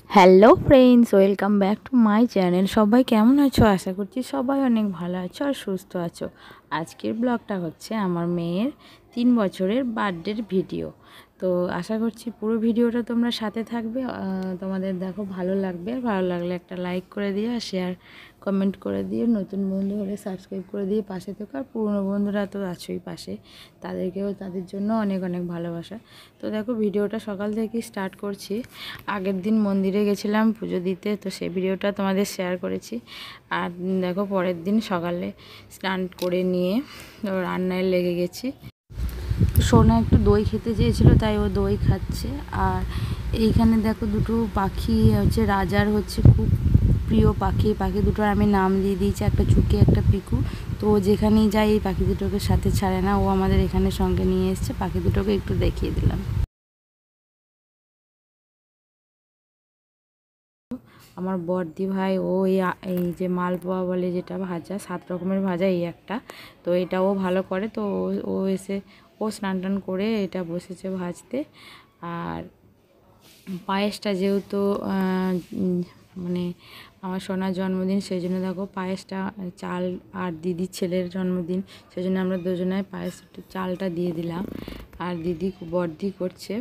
Hello friends, welcome back to my channel. সবাই কেমন আছো? আশা করছি সবাই অনেক ভালো আছো আর সুস্থ আছো। আজকের ব্লগটা হচ্ছে আমার মেয়ের 3 বছরের বার্থডের ভিডিও। তো আশা করছি পুরো ভিডিওটা তোমরা সাথে থাকবে, তোমাদের দেখো ভালো লাগবে। ভালো লাগলে একটা লাইক করে দিও, শেয়ার কমেন্ট করে দিও। নতুন বন্ধু হলে সাবস্ক্রাইব করে দিয়ে পাশে থেকো। আর পুরনো বন্ধুরা তো আছোই পাশে, তাদের জন্য অনেক অনেক ভালোবাসা। তো দেখো ভিডিওটা সকাল থেকে স্টার্ট করছি। আগের দিন মন্দিরে গেছিলাম পুজো দিতে, তো সেই ভিডিওটা তোমাদের শেয়ার করেছি। আর দেখো পরের দিন সকালে স্নান করে নিয়ে রান্নায় লেগে গেছি। সোনা একটু দই খেতে চেয়েছিল, তাই ও দই খাচ্ছে। আর এইখানে দেখো দুটো পাখি হচ্ছে রাজার হচ্ছে খুব প্রিয় পাখি। পাখি দুটোর আমি নাম দিয়ে দিয়েছি, একটা চুকি একটা পিকু। তো ও যেখানেই যায় এই পাখি দুটোকে সাথে ছাড়ে না, ও আমাদের এখানে সঙ্গে নিয়ে এসছে। পাখি দুটোকে একটু দেখিয়ে দিলাম। আমার বড়দি ভাই ও এই যে মালপোয়া বলে যেটা ভাজা, 7 রকমের ভাজা, এই একটা। তো এটা ও ভালো করে, তো ও এসে ও স্নান টান করে এটা বসেছে ভাজতে। আর পায়েসটা যেহেতু মানে আমার সোনার জন্মদিন, সেই জন্য দেখো পায়েসটা চাল, আর দিদির ছেলের জন্মদিন, সেই জন্য আমরা দুজনায় পায়েস চালটা দিয়ে দিলাম। আর বড়দি করছে।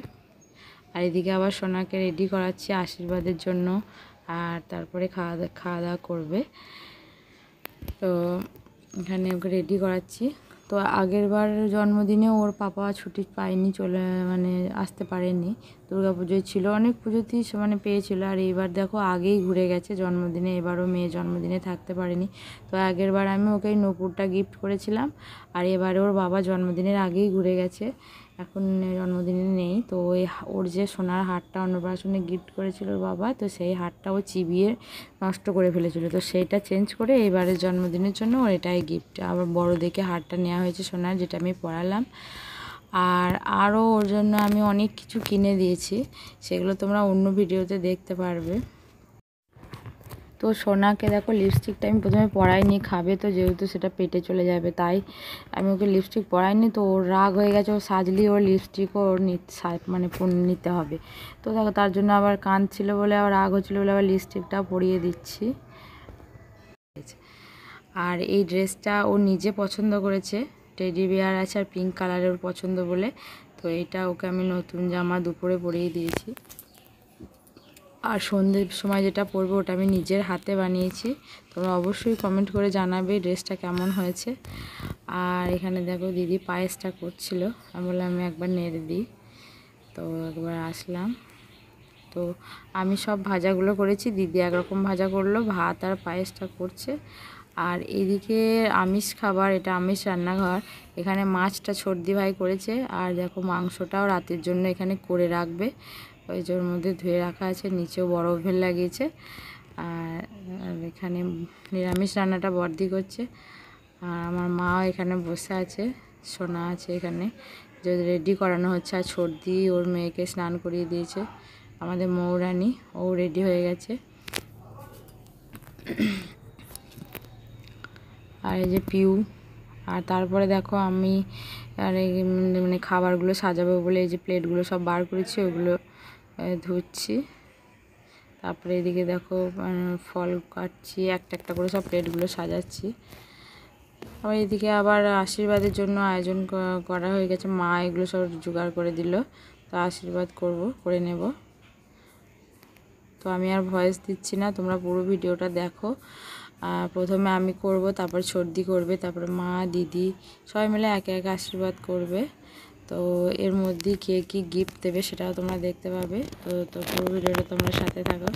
আর এদিকে আবার সোনাকে রেডি করাচ্ছি আশীর্বাদের জন্য। আর তারপরে খাওয়া দাওয়া করবে। তো এখানে ওকে রেডি করাচ্ছি। তো আগের বার জন্মদিনে ওর পাপা ছুটি পায়নি, মানে আসতে পারেনি। দুর্গা পুজোয় ছিল, অনেক পুজোতেই মানে পেয়েছিল। আর এইবার দেখো আগেই ঘুরে গেছে জন্মদিনে, এবারও মেয়ে জন্মদিনে থাকতে পারেনি। তো আগের বার আমি ওকে নূপুরটা গিফট করেছিলাম, আর এবারে ওর বাবা জন্মদিনের আগেই ঘুরে গেছে, এখন জন্মদিনে নেই। তো ওর যে সোনার হারটা অন্নপ্রাশনে গিফট করেছিল ওর বাবা, তো সেই হারটা ও চিবিয়ে নষ্ট করে ফেলেছিল। তো সেইটা চেঞ্জ করে এবারের জন্মদিনের জন্য ওর এটাই গিফট। আবার বড় দেখে হারটা নেওয়া হয়েছে সোনার, যেটা আমি পরালাম। আর আরও ওর জন্য আমি অনেক কিছু কিনে দিয়েছি, সেগুলো তোমরা অন্য ভিডিওতে দেখতে পারবে। তো সোনাকে দেখো লিপস্টিকটা আমি প্রথমে পরাইনি, খাবে তো যেহেতু সেটা পেটে চলে যাবে, তাই আমি ওকে লিপস্টিক পরাইনি। তো ওর রাগ হয়ে গেছে, ও সাজলি ওর লিপস্টিকও ওর মানে নিতে হবে। তো দেখো তার জন্য আবার কাঁদছিল বলে, আবার রাগ হচ্ছিলো বলে আবার লিপস্টিকটাও পরিয়ে দিচ্ছি। আর এই ড্রেসটা ও নিজে পছন্দ করেছে, টেডি বিয়ার আছে আর পিঙ্ক কালারের ওর পছন্দ বলে। তো এইটা ওকে আমি নতুন জামা দুপুরে পরিয়ে দিয়েছি। আর সন্ধ্যের সময় যেটা পরবো ওটা আমি নিজের হাতে বানিয়েছি। তোমরা অবশ্যই কমেন্ট করে জানাবে ড্রেসটা কেমন হয়েছে। আর এখানে দেখো দিদি পায়েসটা করছিল, আমি বললাম আমি একবার নেড়ে দিই। তো একবার আসলাম। তো আমি সব ভাজাগুলো করেছি, দিদি একরকম ভাজা করলো, ভাত আর পায়েসটা করছে। আর এদিকে আমিষ খাবার, এটা আমিষ রান্নাঘর। এখানে মাছটা সর্দি ভাই করেছে, আর দেখো মাংসটাও রাতের জন্য এখানে করে রাখবে, ওই জোর মধ্যে ধুয়ে রাখা আছে, নিচেও বড় ওভেন লাগিয়েছে। আর এখানে নিরামিষ রান্নাটা বড়দি করছে। আর আমার মাও এখানে বসে আছে, সোনা আছে এখানে, যে রেডি করানো হচ্ছে। আর সর্দি ওর মেয়েকে স্নান করিয়ে দিয়েছে, আমাদের মৌরানী, ও রেডি হয়ে গেছে। আর এই যে পিউ। আর তারপরে দেখো আমি আর মানে খাবারগুলো সাজাবো বলে এই যে প্লেটগুলো সব বার করেছি, ওগুলো ধুচ্ছি। তারপরে এদিকে দেখো ফল কাটছি, একটা একটা করে সব প্লেটগুলো সাজাচ্ছি। আবার এদিকে আবার আশীর্বাদের জন্য আয়োজন করা হয়ে গেছে, মা এগুলো সব জোগাড় করে দিল। তো আশীর্বাদ করে নেব। তো আমি আর ভয়েস দিচ্ছি না, তোমরা পুরো ভিডিওটা দেখো। প্রথমে আমি করব, তারপর সর্দি করবে, তারপরে মা দিদি সবাই মিলে একে একে আশীর্বাদ করবে। তো এর মধ্যে কে কী গিফট দেবে সেটাও তোমরা দেখতে পাবে। তো পুরো ভিডিওটা তোমরা সাথে থাকো।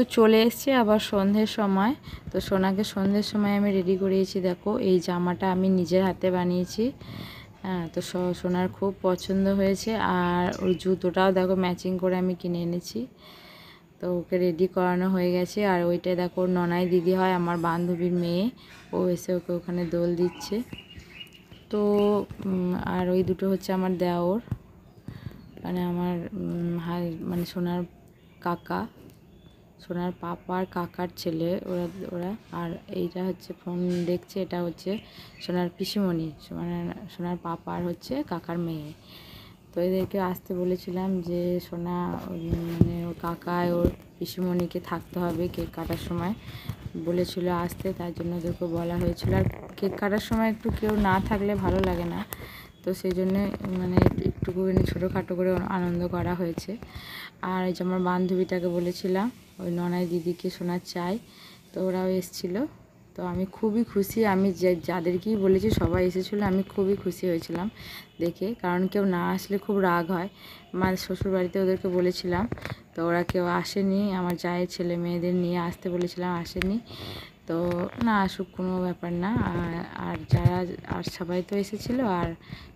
তো চলে এসছে আবার সন্ধ্যের সময়। তো সোনাকে সন্ধ্যের সময় আমি রেডি করিয়েছি। দেখো এই জামাটা আমি নিজের হাতে বানিয়েছি। হ্যাঁ, তো সোনার খুব পছন্দ হয়েছে। আর ওর জুতোটাও দেখো ম্যাচিং করে আমি কিনে এনেছি। তো ওকে রেডি করানো হয়ে গেছে। আর ওইটাই দেখো ননাই দিদি হয় আমার বান্ধবীর মেয়ে, ও এসে ওকে ওখানে দোল দিচ্ছে। তো আর ওই দুটো হচ্ছে আমার দেওর, মানে আমার মানে সোনার কাকা, সোনার পাপার কাকার ছেলে ওরা। আর এইটা হচ্ছে ফোন দেখছে, এটা হচ্ছে সোনার পিসিমণি, মানে সোনার পাপার হচ্ছে কাকার মেয়ে। তো এদেরকে আসতে বলেছিলাম যে সোনা মানে ওর কাকায় ওর পিসিমণিকে থাকতে হবে কেক কাটার সময়, বলেছিল আসতে, তার জন্য ওদেরকে বলা হয়েছিল। আর কেক কাটার সময় একটু কেউ না থাকলে ভালো লাগে না, তো সেই জন্যে মানে একটুকুনি ছোটোখাটো করে আনন্দ করা হয়েছে। আর এই যে আমার বান্ধবীটাকে বলেছিলাম, ওই ননাই দিদিকে শোনার চাই, তো ওরাও এসেছিলো। তো আমি খুবই খুশি, আমি যাদেরকেই বলেছি সবাই এসেছিলো, আমি খুবই খুশি হয়েছিলাম দেখে। কারণ কেউ না আসলে খুব রাগ হয়। আমার শ্বশুরবাড়িতে ওদেরকে বলেছিলাম, তো ওরা কেউ আসেনি। আমার জায়ের ছেলে মেয়েদের নিয়ে আসতে বলেছিলাম, আসেনি। তো না আসুক, কোনো ব্যাপার না। আর যারা আর সবাই তো এসেছিলো। আর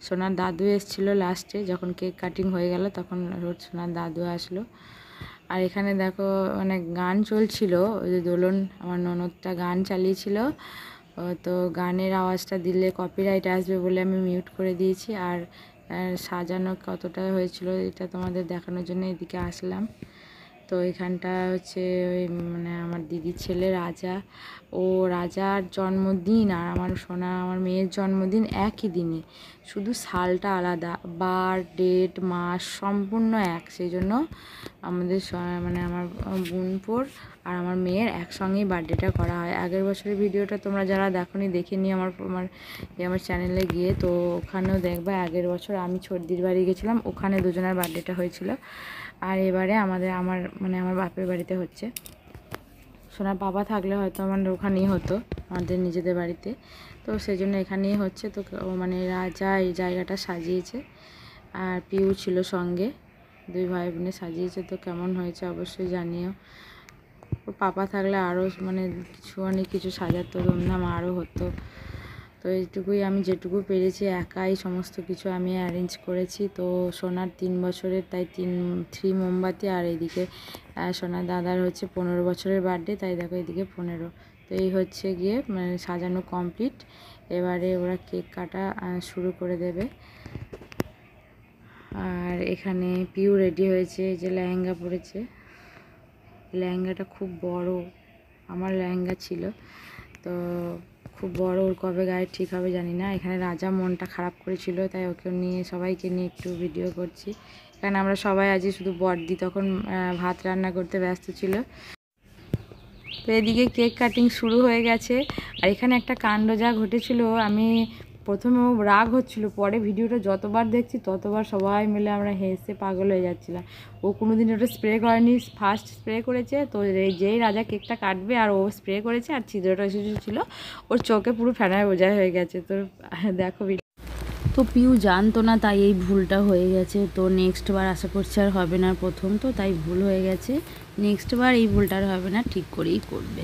সোনার দাদু এসেছিলো লাস্টে, যখন কেক কাটিং হয়ে গেল তখন সোনার দাদু আসলো। আর এখানে দেখো মানে গান চলছিল, ওই যে দোলন, আমার ননদটা গান চালিয়েছিল। তো গানের আওয়াজটা দিলে কপিরাইট আসবে বলে আমি মিউট করে দিয়েছি। আর সাজানো কতটা হয়েছিল এটা তোমাদের দেখানোর জন্য এদিকে আসলাম। তো এখানটা হচ্ছে ওই মানে আমার দিদির ছেলে রাজা, ও রাজার জন্মদিন আর আমার সোনা আমার মেয়ের জন্মদিন একই দিনে, শুধু সালটা আলাদা, বার ডেট মাস সম্পূর্ণ এক। সেই জন্য আমাদের মানে আমার বোনপোর আর আমার মেয়ের একসঙ্গেই বার্থডেটা করা হয়। আগের বছরের ভিডিওটা তোমরা যারা দেখোনি দেখে নিই আমার চ্যানেলে গিয়ে, তো ওখানেও দেখবে। আগের বছর আমি ছোটদির বাড়ি গেছিলাম, ওখানে দুজনের বার্থডেটা হয়েছিল। আর এবারে আমার বাপের বাড়িতে হচ্ছে। সোনার বাবা থাকলে হয়তো আমাদের ওখানেই হতো, আমাদের নিজেদের বাড়িতে। তো সেই জন্য এখানেই হচ্ছে। তো মানে রাজা এই জায়গাটা সাজিয়েছে, আর পিউ ছিল সঙ্গে, দুই ভাই বোনে সাজিয়েছে। তো কেমন হয়েছে অবশ্যই জানিও। ওর পাপা থাকলে আরও মানে অনেক কিছু সাজাতো, ধুমধাম আরও হতো। তো এইটুকুই, আমি যেটুকু পেরেছি একাই সমস্ত কিছু আমি অ্যারেঞ্জ করেছি। তো সোনার 3 বছরের, তাই 3 মোমবাতি। আর এদিকে সোনার দাদার হচ্ছে 15 বছরের বার্থডে, তাই দেখো এদিকে 15। তো এই হচ্ছে গিয়ে মানে সাজানো কমপ্লিট। এবারে ওরা কেক কাটা শুরু করে দেবে। আর এখানে পিউ রেডি হয়েছে, যে লেহেঙ্গা পরেছে, লেহেঙ্গাটা খুব বড়, আমার লেহেঙ্গা ছিল তো খুব বড়, ওর কবে গায়ে ঠিক হবে জানি না। এখানে রাজা মনটা খারাপ করেছিল, তাই ওকে নিয়ে সবাইকে নিয়ে একটু ভিডিও করছি। এখানে আমরা সবাই আছি, শুধু বড়দি তখন ভাত রান্না করতে ব্যস্ত ছিল। তো এদিকে কেক কাটিং শুরু হয়ে গেছে। আর এখানে একটা কাণ্ড যা ঘটেছিল, আমি প্রথমে ও রাগ হচ্ছিল, পরে ভিডিওটা যতবার দেখছি ততবার সবাই মিলে আমরা হেসে পাগল হয়ে যাচ্ছিলাম। ও কোনোদিন ওটা স্প্রে করেনি, ফার্স্ট স্প্রে করেছে। তো যেই রাজা কেকটা কাটবে আর ও স্প্রে করেছে, আর ছিদ্রটা এসেছিল ওর চোখে পুরো ফেনায় বোঝাই হয়ে গেছে। তো দেখো তো পিউ জানতো না, তাই এই ভুলটা হয়ে গেছে। তো নেক্সট বার আশা করছি আর হবে না, প্রথম তো তাই ভুল হয়ে গেছে। নেক্সট বার এই ভুলটা আর হবে না, ঠিক করেই করবে।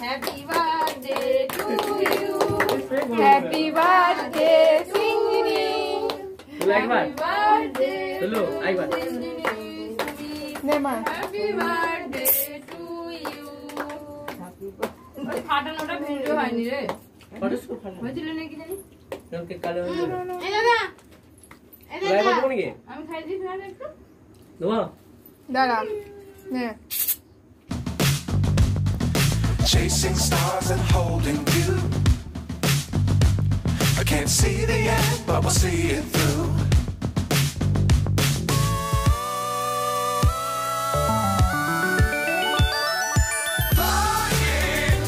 Happy birthday to you. Happy birthday, singing. Happy birthday. Hello, Happy birthday to you. ফাটানোটা ভিডিও হয়নি রে। হয়েছিল নাকি জানি? কালকে কালো হয়ে গেল। এই দাদা। আমি খাই দিই না একটু। দাঁড়া। নে। Chasing stars and holding you. I can't see the end, but we'll see it through. Flying,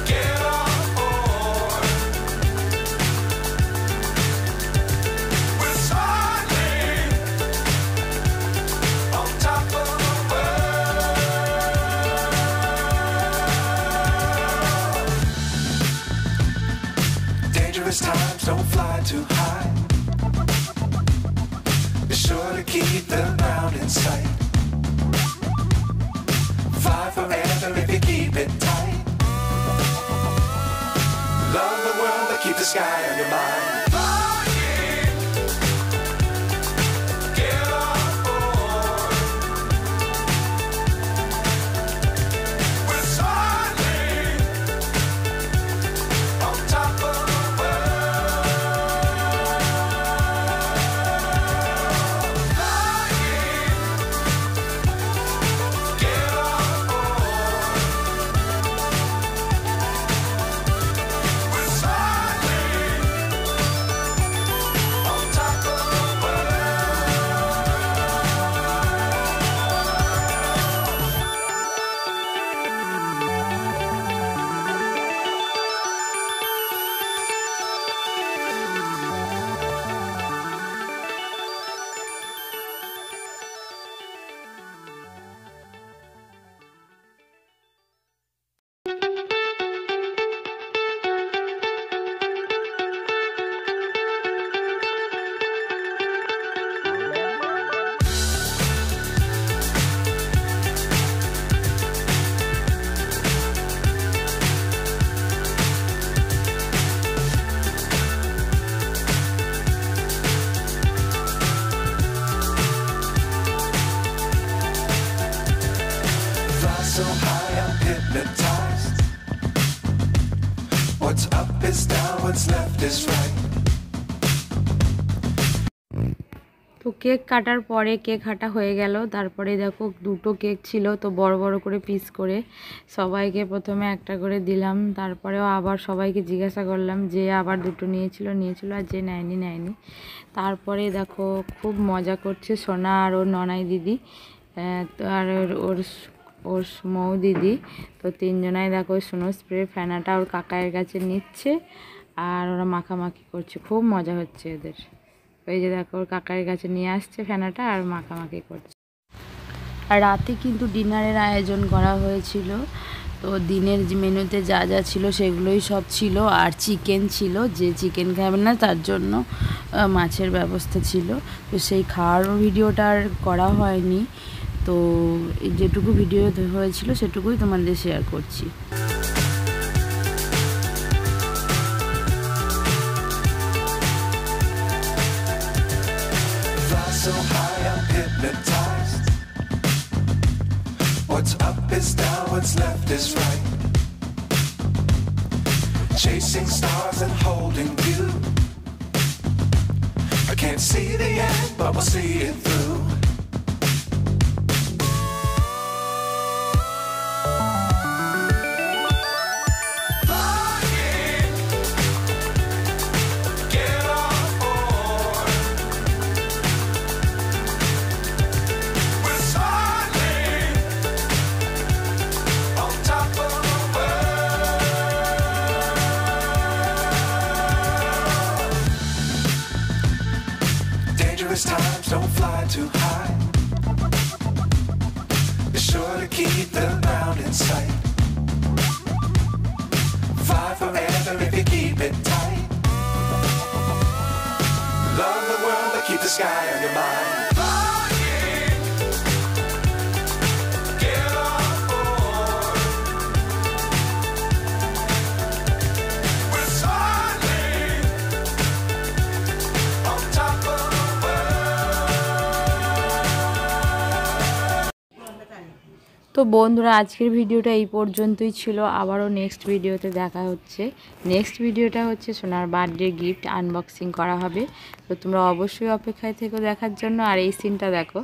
get on board. We're smiling on top of the world. Dangerous time don't fly too high. Be sure to keep the ground in sight. Fly forever if you keep it tight. Love the world, but keep the sky on your mind. So high, I'm hypnotized. What's up is down, what's left is right. তো cake কাটার পরে cake কাটা হয়ে গেল। তারপরে দেখো দুটো cake ছিল, তো বড় বড় করে পিস করে সবাইকে প্রথমে একটা করে দিলাম। তারপরেও আবার সবাইকে জিজ্ঞাসা করলাম, যে আবার দুটো নিয়েছিল আর যে নেয়নি। তারপরে দেখো খুব মজা করছে সোনা আর ওর ননাই দিদি আর ওর মৌ দিদি। তো তিনজনাই দেখো স্নো স্প্রে ফেনাটা ওর কাকায়ের কাছে নিচ্ছে আর ওরা মাখামাখি করছে, খুব মজা হচ্ছে এদের। ওই যে দেখো ওর কাকায়ের কাছে নিয়ে আসছে ফেনাটা আর মাখামাখি করছে। আর রাতে কিন্তু ডিনারের আয়োজন করা হয়েছিল। তো দিনের মেনুতে যা যা ছিল সেগুলোই সব ছিল, আর চিকেন ছিল, যে চিকেন খাবে না তার জন্য মাছের ব্যবস্থা ছিল। তো সেই খাওয়ারও ভিডিওটা আর করা হয়নি, তো যেটুকু ভিডিও হয়েছিল সেটুকুই তোমাদের শেয়ার করছি। So high, I'm hypnotized. What's up is down, what's left is right. Chasing stars and holding you. I can't see the end, but we'll see it through. Times don't fly too high. Be sure to keep the ground in sight. Fly forever if you keep it tight. Love the world, but keep the sky on your mind. তো বন্ধুরা আজকের ভিডিওটা এই পর্যন্তই ছিল। আবারও next ভিডিওতে দেখা হচ্ছে। নেক্সট ভিডিওটা হচ্ছে সোনার বার্থডে গিফট আনবক্সিং করা হবে। তো তোমরা অবশ্যই অপেক্ষায় থেকো দেখার জন্য। আর এই সিনটা দেখো,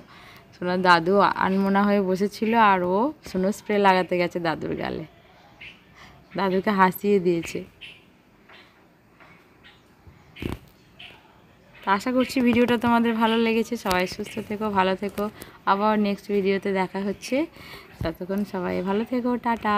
সোনার দাদু আনমনা হয়ে বসেছিল আর ও স্নো স্প্রে লাগাতে গেছে দাদুর গালে, দাদুকে হাসিয়ে দিয়েছে। তো আশা করছি ভিডিওটা তোমাদের ভালো লেগেছে। সবাই সুস্থ থেকো, ভালো থেকো। আবার নেক্সট ভিডিওতে দেখা হচ্ছে। ততক্ষণ সবাই ভালো থেকো, টাটা।